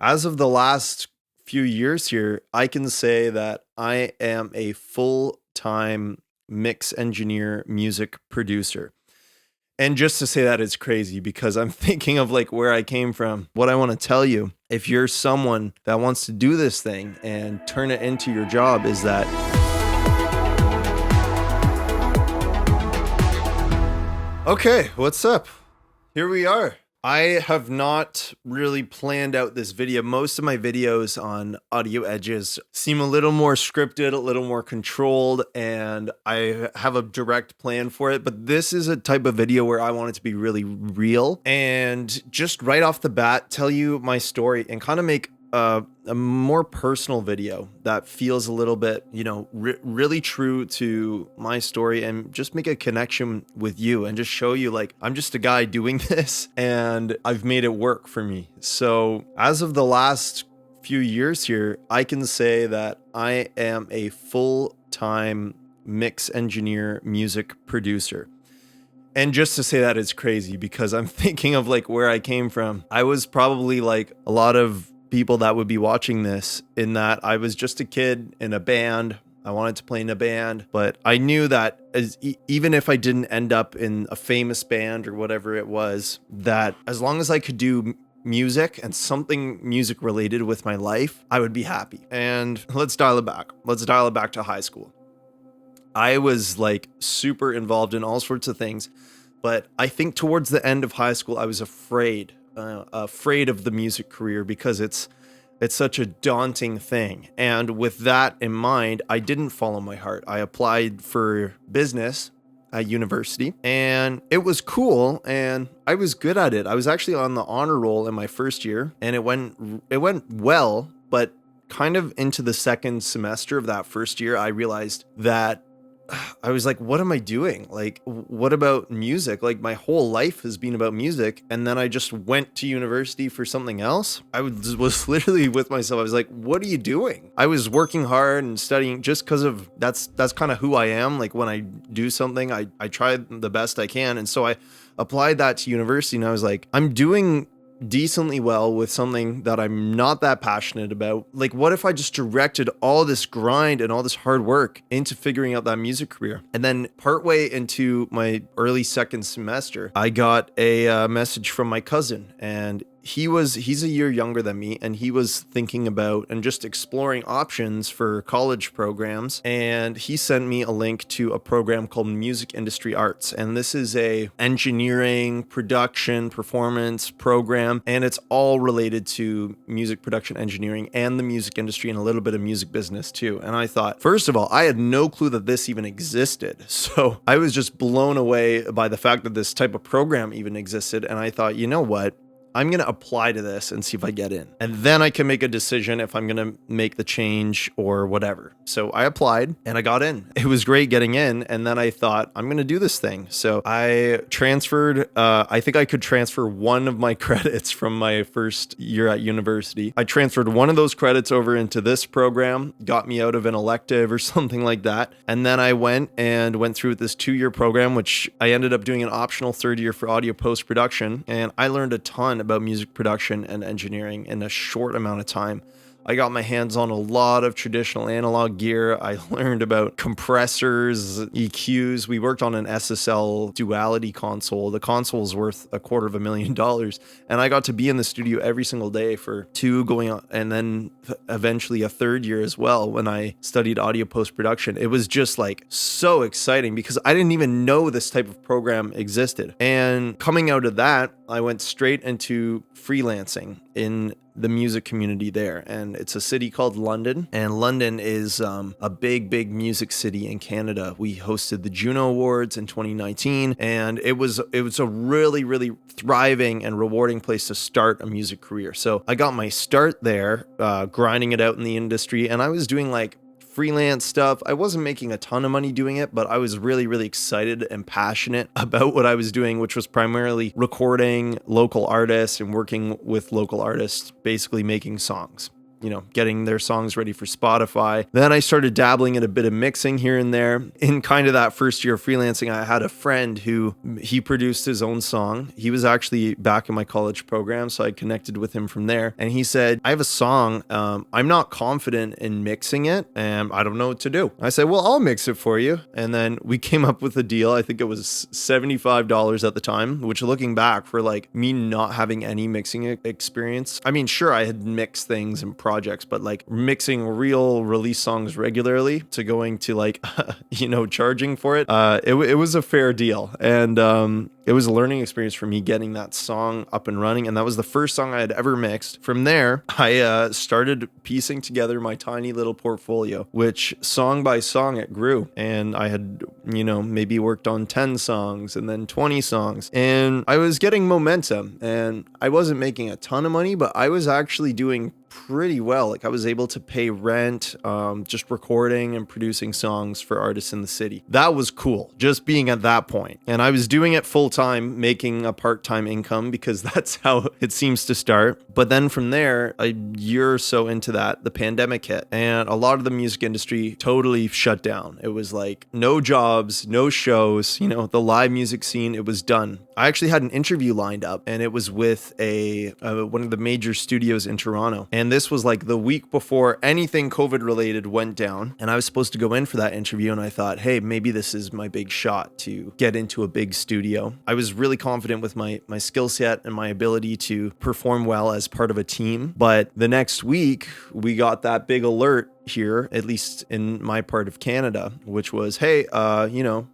As of the last few years here, I can say that I am a full-time mix engineer, music producer. And just to say that is crazy because I'm thinking of like where I came from. What I want to tell you, if you're someone that wants to do this thing and turn it into your job, is that okay, what's up? Here we are. I have not really planned out this video. Most of my videos on Audio Edges seem a little more scripted, a little more controlled, and I have a direct plan for it. But this is a type of video where I want it to be really real and just right off the bat, tell you my story and kind of make a more personal video that feels a little bit, really true to my story and just make a connection with you and just show you like I'm just a guy doing this and I've made it work for me. So as of the last few years here, I can say that I am a full-time mix engineer, music producer. And just to say that is crazy because I'm thinking of like where I came from. I was probably like a lot of people that would be watching this, in that I was just a kid in a band. I wanted to play in a band, but I knew that even if I didn't end up in a famous band or whatever it was, that as long as I could do music and something music related with my life, I would be happy. And let's dial it back. Let's dial it back to high school. I was like super involved in all sorts of things, but I think towards the end of high school, I was afraid of the music career because it's such a daunting thing. And with that in mind, I didn't follow my heart. I applied for business at university and it was cool and I was good at it. I was actually on the honor roll in my first year and it went well, but kind of into the second semester of that first year, I realized that I was like, what am I doing? Like, what about music? Like, my whole life has been about music. And then I just went to university for something else. I was literally with myself. I was like, what are you doing? I was working hard and studying just because of that's kind of who I am. Like, when I do something, I try the best I can. And so I applied that to university and I was like, I'm doing decently well with something that I'm not that passionate about. Like, what if I just directed all this grind and all this hard work into figuring out that music career? And then partway into my early second semester, I got a message from my cousin, and he's a year younger than me, and he was thinking about and just exploring options for college programs. And he sent me a link to a program called Music Industry Arts. And this is a engineering, production, performance program. And it's all related to music production engineering and the music industry and a little bit of music business too. And I thought, first of all, I had no clue that this even existed. So I was just blown away by the fact that this type of program even existed. And I thought, you know what? I'm going to apply to this and see if I get in. And then I can make a decision if I'm going to make the change or whatever. So I applied and I got in. It was great getting in. And then I thought, I'm going to do this thing. So I transferred, I think I could transfer one of my credits from my first year at university. I transferred one of those credits over into this program, got me out of an elective or something like that. And then I went through this 2-year program, which I ended up doing an optional third year for audio post-production. And I learned a ton about music production and engineering in a short amount of time. I got my hands on a lot of traditional analog gear. I learned about compressors, EQs. We worked on an SSL duality console. The console was worth $250,000. And I got to be in the studio every single day for 2 going on, and then eventually a third year as well when I studied audio post-production. It was just like so exciting because I didn't even know this type of program existed. And coming out of that, I went straight into freelancing in the music community there. And it's a city called London. And London is a big music city in Canada. We hosted the Juno Awards in 2019. And it was a really thriving and rewarding place to start a music career. So I got my start there, grinding it out in the industry. And I was doing like freelance stuff. I wasn't making a ton of money doing it, but I was really excited and passionate about what I was doing, which was primarily recording local artists and working with local artists, basically making songs. getting their songs ready for Spotify. Then I started dabbling in a bit of mixing here and there. In kind of that first year of freelancing, I had a friend who he produced his own song. He was actually back in my college program, so I connected with him from there. And he said, I have a song. I'm not confident in mixing it, and I don't know what to do. I said, well, I'll mix it for you. And then we came up with a deal. I think it was $75 at the time, which looking back for like me not having any mixing experience. I mean, sure, I had mixed things and projects, but like mixing real release songs regularly to going to like, charging for it, it was a fair deal. And it was a learning experience for me getting that song up and running. And that was the first song I had ever mixed. From there, I started piecing together my tiny little portfolio, which song by song it grew. And I had, maybe worked on 10 songs and then 20 songs. And I was getting momentum, and I wasn't making a ton of money, but I was actually doing pretty well. Like I was able to pay rent, just recording and producing songs for artists in the city. That was cool, just being at that point. And I was doing it full time, making a part-time income, because that's how it seems to start. But then from there, a year or so into that, the pandemic hit, and a lot of the music industry totally shut down. It was like no jobs, no shows, the live music scene, it was done. I actually had an interview lined up, and it was with one of the major studios in Toronto. And this was like the week before anything COVID related went down. And I was supposed to go in for that interview. And I thought, hey, maybe this is my big shot to get into a big studio. I was really confident with my skill set and my ability to perform well as part of a team. But the next week, we got that big alert here, at least in my part of Canada, which was, hey,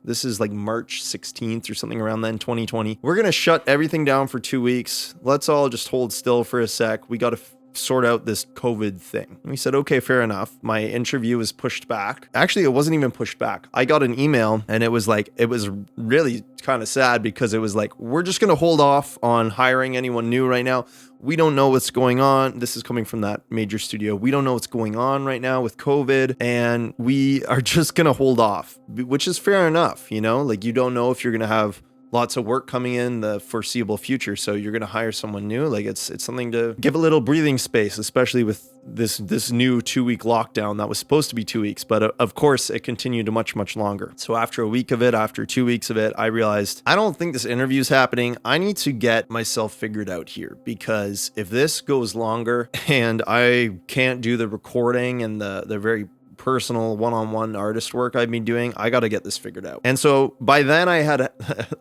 this is like March 16th or something around then, 2020. We're going to shut everything down for 2 weeks. Let's all just hold still for a sec. We got to sort out this COVID thing. And we said, okay, fair enough. My interview was pushed back. Actually, it wasn't even pushed back. I got an email, and it was really kind of sad, because it was like, we're just going to hold off on hiring anyone new right now. We don't know what's going on. This is coming from that major studio. We don't know what's going on right now with COVID, and we are just going to hold off, which is fair enough. Like you don't know if you're going to have lots of work coming in the foreseeable future. So you're going to hire someone new. Like it's something to give a little breathing space, especially with this new 2-week lockdown that was supposed to be 2 weeks. But of course it continued much, much longer. So after a week of it, after 2 weeks of it, I realized I don't think this interview is happening. I need to get myself figured out here, because if this goes longer and I can't do the recording and the very personal one-on-one artist work I've been doing, I got to get this figured out. And so by then I had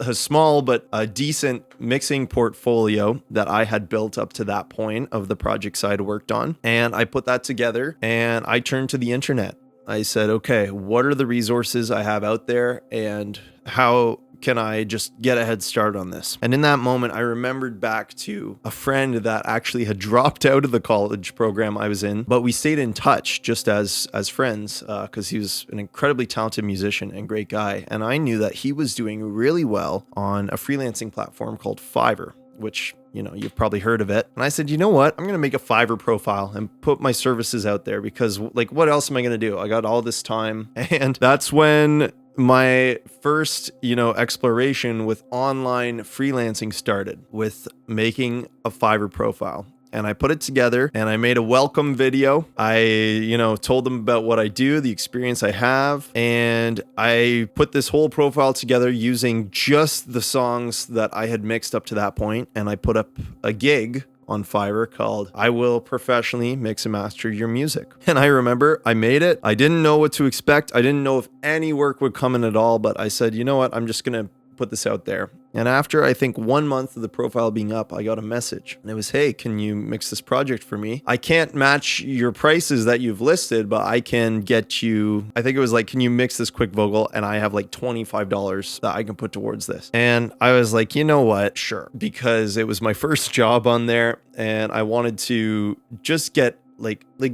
a small but a decent mixing portfolio that I had built up to that point of the projects I'd worked on. And I put that together, and I turned to the internet. I said, okay, what are the resources I have out there, and how can I just get a head start on this? And in that moment, I remembered back to a friend that actually had dropped out of the college program I was in, but we stayed in touch just as friends, because he was an incredibly talented musician and great guy. And I knew that he was doing really well on a freelancing platform called Fiverr, which, you've probably heard of it. And I said, you know what? I'm going to make a Fiverr profile and put my services out there, because like, what else am I going to do? I got all this time. And that's when my first, exploration with online freelancing started, with making a Fiverr profile. And I put it together, and I made a welcome video. I, told them about what I do, the experience I have. And I put this whole profile together using just the songs that I had mixed up to that point. And I put up a gig on Fiverr called I Will Professionally Mix and Master Your Music. And I remember I made it. I didn't know what to expect. I didn't know if any work would come in at all, but I said, you know what? I'm just going to put this out there. And after I think 1 month of the profile being up, I got a message, and it was, hey, can you mix this project for me? I can't match your prices that you've listed, but I can get you, I think it was like, can you mix this quick vocal? And I have like $25 that I can put towards this. And I was like, you know what? Sure. Because it was my first job on there, and I wanted to just get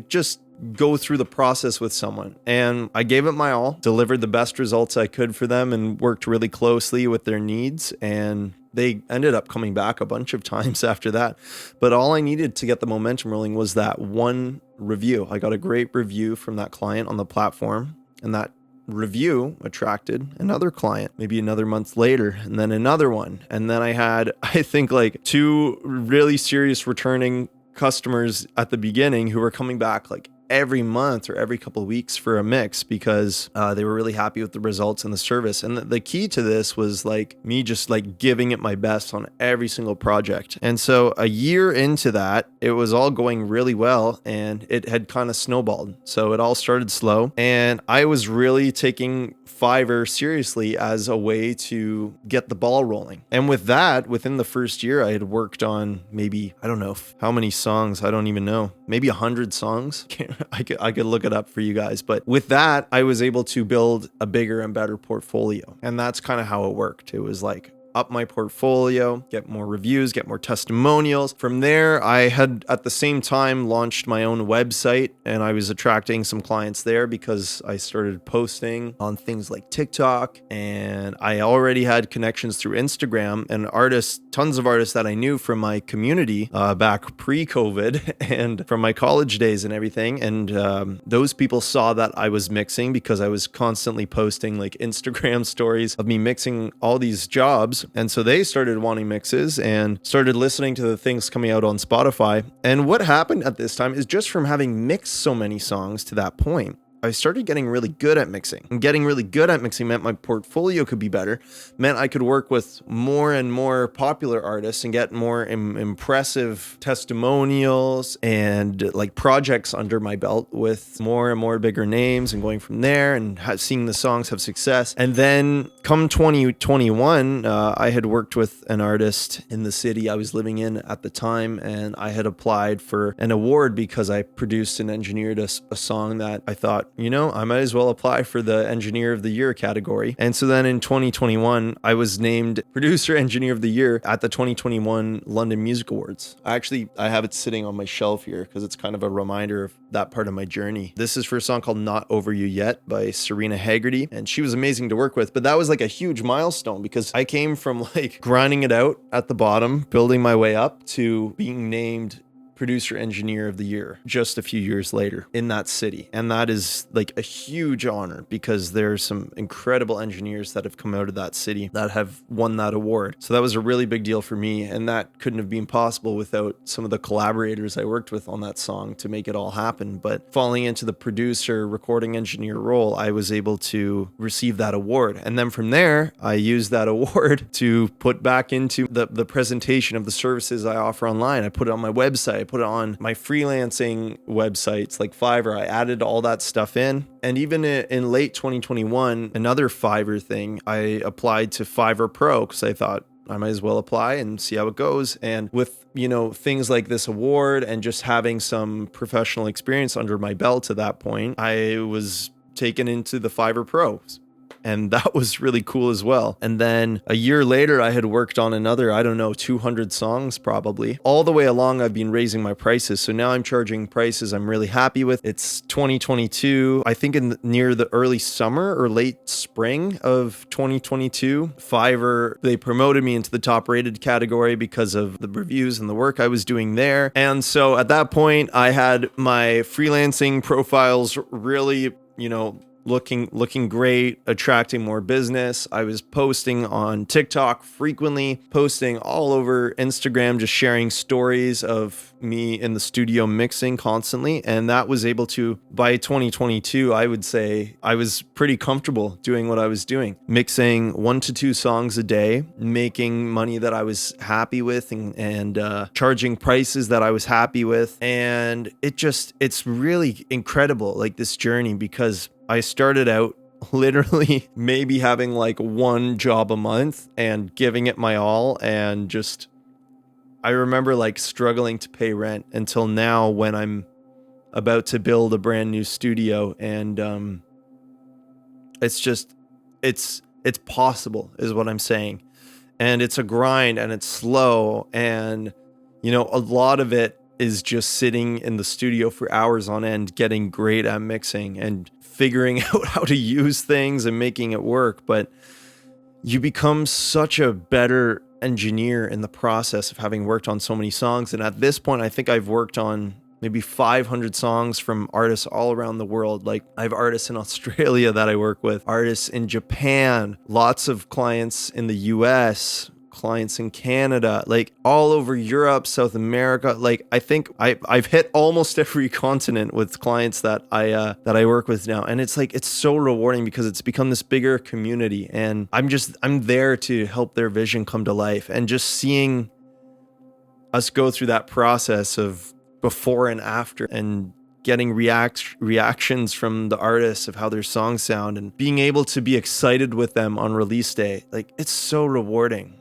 just go through the process with someone. And I gave it my all, delivered the best results I could for them, and worked really closely with their needs. And they ended up coming back a bunch of times after that. But all I needed to get the momentum rolling was that one review. I got a great review from that client on the platform, and that review attracted another client, maybe another month later, and then another one. And then I had, I think, like 2 really serious returning customers at the beginning who were coming back like every month or every couple of weeks for a mix because they were really happy with the results and the service. And the key to this was like me just like giving it my best on every single project. And so a year into that, it was all going really well and it had kind of snowballed. So it all started slow and I was really taking Fiverr seriously as a way to get the ball rolling. And with that, within the first year, I had worked on maybe, I don't know how many songs, I don't even know, maybe 100 songs. I could look it up for you guys. But with that, I was able to build a bigger and better portfolio. And that's kind of how it worked. It was like, up my portfolio, get more reviews, get more testimonials. From there, I had at the same time launched my own website and I was attracting some clients there because I started posting on things like TikTok and I already had connections through Instagram and artists, tons of artists that I knew from my community back pre-COVID and from my college days and everything. And those people saw that I was mixing because I was constantly posting like Instagram stories of me mixing all these jobs. And so they started wanting mixes and started listening to the things coming out on Spotify. And what happened at this time is just from having mixed so many songs to that point, I started getting really good at mixing. And getting really good at mixing meant my portfolio could be better, meant I could work with more and more popular artists and get more impressive testimonials and like projects under my belt with more and more bigger names and going from there and seeing the songs have success. And then come 2021, I had worked with an artist in the city I was living in at the time, and I had applied for an award because I produced and engineered a song that I thought, you know, I might as well apply for the Engineer of the Year category. And so then in 2021, I was named Producer Engineer of the Year at the 2021 London Music Awards. I have it sitting on my shelf here because it's kind of a reminder of that part of my journey. This is for a song called Not Over You Yet by Serena Haggerty. And she was amazing to work with, but that was like a huge milestone because I came from like grinding it out at the bottom, building my way up to being named Producer Engineer of the Year just a few years later in that city. And that is like a huge honor because there's some incredible engineers that have come out of that city that have won that award. So that was a really big deal for me. And that couldn't have been possible without some of the collaborators I worked with on that song to make it all happen. But falling into the producer, recording engineer role, I was able to receive that award. And then from there, I used that award to put back into the presentation of the services I offer online. I put it on my website. I put it on my freelancing websites like Fiverr. I added all that stuff in. And even in late 2021, another Fiverr thing, I applied to Fiverr Pro because I thought I might as well apply and see how it goes. And with, you know, things like this award and just having some professional experience under my belt at that point, I was taken into the Fiverr Pros. And that was really cool as well. And then a year later, I had worked on another, 200 songs probably. All the way along, I've been raising my prices. So now I'm charging prices I'm really happy with. It's 2022. I think near the early summer or late spring of 2022, Fiverr, they promoted me into the top rated category because of the reviews and the work I was doing there. And so at that point, I had my freelancing profiles really, looking great, attracting more business. I was posting on TikTok frequently, posting all over Instagram, just sharing stories of me in the studio mixing constantly. And that was able to, by 2022, I would say I was pretty comfortable doing what I was doing, mixing 1 to 2 songs a day, making money that I was happy with and charging prices that I was happy with. And it's really incredible, like this journey, because I started out literally maybe having like 1 job a month and giving it my all. And just, I remember like struggling to pay rent until now when I'm about to build a brand new studio. And it's possible is what I'm saying. And it's a grind and it's slow. And, a lot of it is just sitting in the studio for hours on end, getting great at mixing and figuring out how to use things and making it work. But you become such a better engineer in the process of having worked on so many songs. And at this point, I think I've worked on maybe 500 songs from artists all around the world. Like I have artists in Australia that I work with, artists in Japan, lots of clients in the US, clients in Canada, like all over Europe, South America. Like I think I've hit almost every continent with clients that I work with now. And it's like, it's so rewarding because it's become this bigger community, and I'm there to help their vision come to life. And just seeing us go through that process of before and after, and getting reactions from the artists of how their songs sound, and being able to be excited with them on release day. Like, it's so rewarding.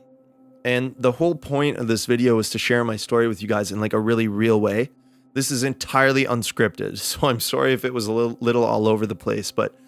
And the whole point of this video is to share my story with you guys in like a really real way. This is entirely unscripted, so I'm sorry if it was a little all over the place, but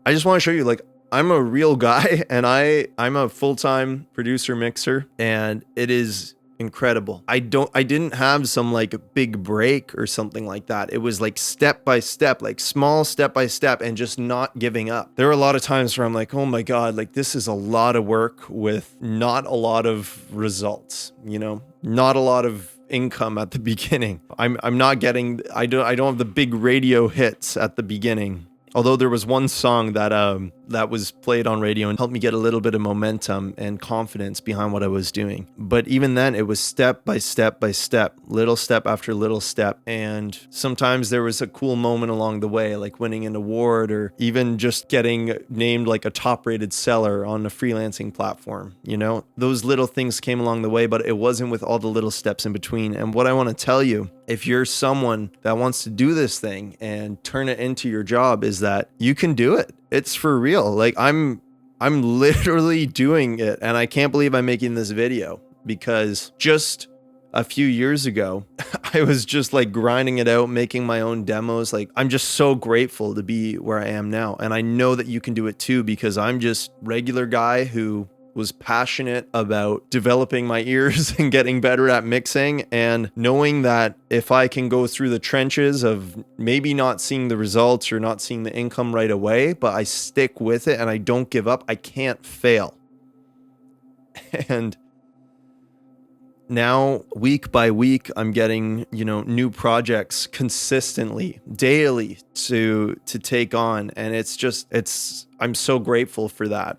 I just want to show you, like, I'm a real guy, and I'm a full-time producer mixer, and it is incredible. I didn't have some like big break or something like that. It was like step by step, like small step by step, and just not giving up. There were a lot of times where I'm like, oh my God, like this is a lot of work with not a lot of results, you know, not a lot of income at the beginning. I'm not getting, I don't have the big radio hits at the beginning. Although there was one song that was played on radio and helped me get a little bit of momentum and confidence behind what I was doing. But even then, it was step by step by step, little step after little step. And sometimes there was a cool moment along the way, like winning an award, or even just getting named like a top-rated seller on a freelancing platform. You know, those little things came along the way, but it wasn't with all the little steps in between. And what I want to tell you, if you're someone that wants to do this thing and turn it into your job, is that you can do it. It's for real. Like I'm literally doing it, and I can't believe I'm making this video, because just a few years ago, I was just like grinding it out, making my own demos. Like, I'm just so grateful to be where I am now. And I know that you can do it too, because I'm just a regular guy who was passionate about developing my ears and getting better at mixing, and knowing that if I can go through the trenches of maybe not seeing the results or not seeing the income right away, but I stick with it and I don't give up, I can't fail. And now, week by week, I'm getting, you know, new projects consistently, daily to take on. And I'm so grateful for that.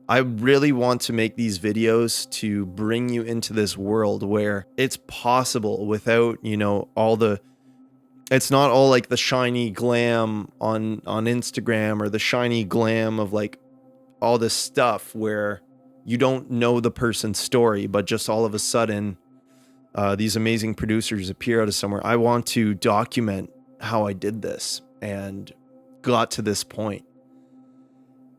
I really want to make these videos to bring you into this world where it's possible without, you know, it's not all like the shiny glam on Instagram, or the shiny glam of like all this stuff where you don't know the person's story, but just all of a sudden, these amazing producers appear out of somewhere. I want to document how I did this and got to this point.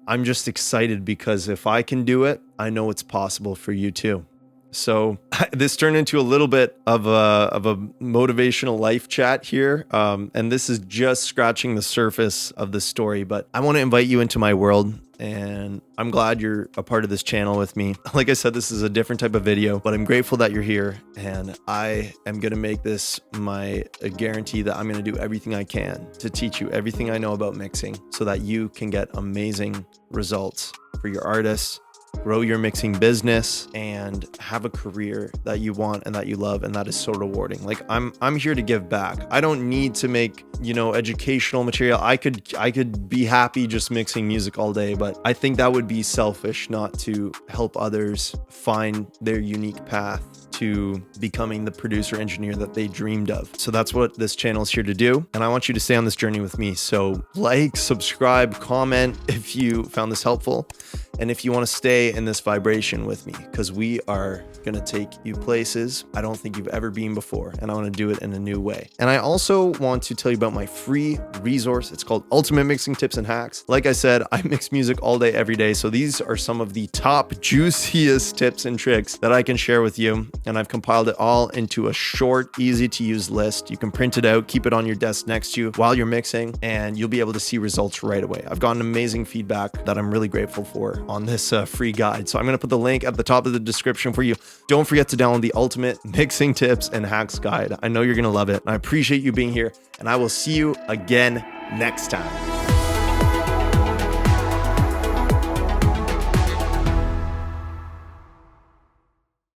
I'm just excited because if I can do it, I know it's possible for you too. So this turned into a little bit of a motivational life chat here. And this is just scratching the surface of the story, but I want to invite you into my world, and I'm glad you're a part of this channel with me. Like I said, this is a different type of video, but I'm grateful that you're here, and I am going to make this a guarantee that I'm going to do everything I can to teach you everything I know about mixing so that you can get amazing results for your artists, grow your mixing business, and have a career that you want and that you love, and that is so rewarding. Like, I'm here to give back. I don't need to make, you know, educational material. I could be happy just mixing music all day, but I think that would be selfish not to help others find their unique path to becoming the producer engineer that they dreamed of. So that's what this channel is here to do, and I want you to stay on this journey with me. So like, subscribe, comment if you found this helpful, and if you want to stay in this vibration with me, because we are going to take you places I don't think you've ever been before, and I want to do it in a new way. And I also want to tell you about my free resource. It's called Ultimate Mixing Tips and Hacks. Like I said, I mix music all day, every day. So these are some of the top, juiciest tips and tricks that I can share with you. And I've compiled it all into a short, easy to use list. You can print it out, keep it on your desk next to you while you're mixing, and you'll be able to see results right away. I've gotten amazing feedback that I'm really grateful for on this free guide. So I'm going to put the link at the top of the description for you. Don't forget to download the Ultimate Mixing Tips and Hacks Guide. I know you're going to love it. I appreciate you being here, and I will see you again next time.